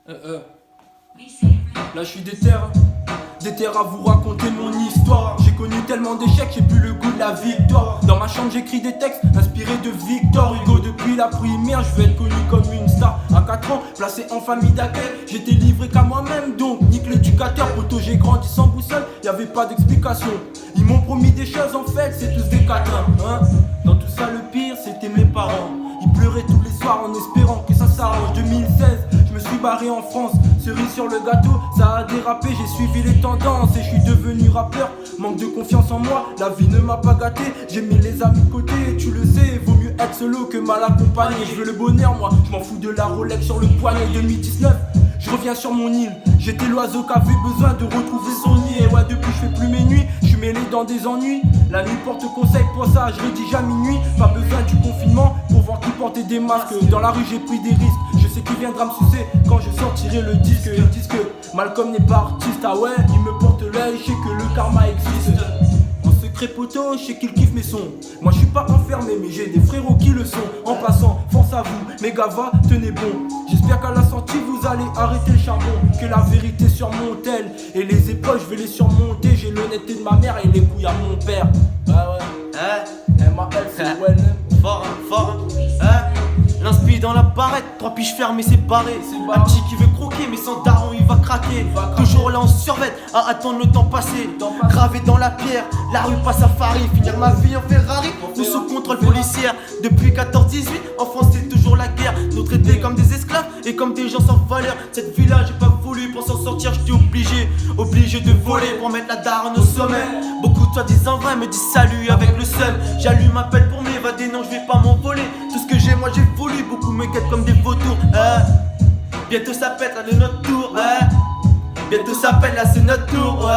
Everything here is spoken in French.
Là je suis déter à vous raconter mon histoire. J'ai connu tellement d'échecs, j'ai plus le goût de la victoire. Dans ma chambre j'écris des textes inspirés de Victor Hugo. Depuis la primaire je veux être connu comme une star. À 4 ans, placé en famille d'accueil, j'étais livré qu'à moi-même. Donc nique l'éducateur, poto j'ai grandi sans boussole. Y'avait pas d'explication. Ils m'ont promis des choses, en fait c'est tous des catins hein. Dans tout ça le pire c'était mes parents. Ils pleuraient tous les soirs en espérant que ça s'arrange. 2016, je me suis barré en France. Cerise sur le gâteau, ça a dérapé. J'ai suivi les tendances et je suis devenu rappeur. Manque de confiance en moi, la vie ne m'a pas gâté. J'ai mis les amis de côté, tu le sais. Vaut mieux être solo que mal accompagné. Je veux le bonheur moi, je m'en fous de la Rolex sur le poignet. 2019, je reviens sur mon île. J'étais l'oiseau qui avait besoin de retrouver son nid. Et ouais, depuis je fais plus mes nuits, je suis mêlé dans des ennuis. La nuit porte conseil, pour ça je rédige à minuit. Pas besoin du confinement pour voir qui portait des masques. Dans la rue j'ai pris des risques, je sais qui viendra me sucer quand je sortirai le disque. Ils disent que Malcolm n'est pas artiste, ah ouais, il me porte l'œil, je sais que le karma existe. En secret poteau, je sais qu'il kiffe mes sons. Moi je suis pas enfermé mais j'ai des frérots qui le sont. En passant, force à vous, mes gavas, tenez bon. J'espère qu'à la sortie vous allez arrêter le charbon. Que la vérité surmonte elle, et les épreuves je vais les surmonter. J'ai l'honnêteté de ma mère et les couilles à mon père. Ah ouais, M.A.L. c'est well. Fort, l'inspi dans la barrette, 3 piges fermées, c'est barré. Un petit qui veut croquer, mais sans daron il va craquer. Toujours là en survêt, à attendre le temps passé. Gravé dans la pierre, la rue passe à Paris. Finir ma vie en Ferrari ou sous contrôle policière. Depuis 14-18, en France c'est toujours la guerre. Nous traiter comme des esclaves et comme des gens sans valeur. Cette vie-là j'ai pas voulu, pour s'en sortir j'étais obligé de voler pour mettre la daronne au sommet. Beaucoup de soi-disant vrais me disent salut avec le seum. J'allume un pelle pour m'évader, non je vais pas m'envoler. Tout ce que j'ai moi j'ai voulu, beaucoup me guettent comme des vautours Bientôt ça pète là de notre tour Bientôt ça pète là c'est notre tour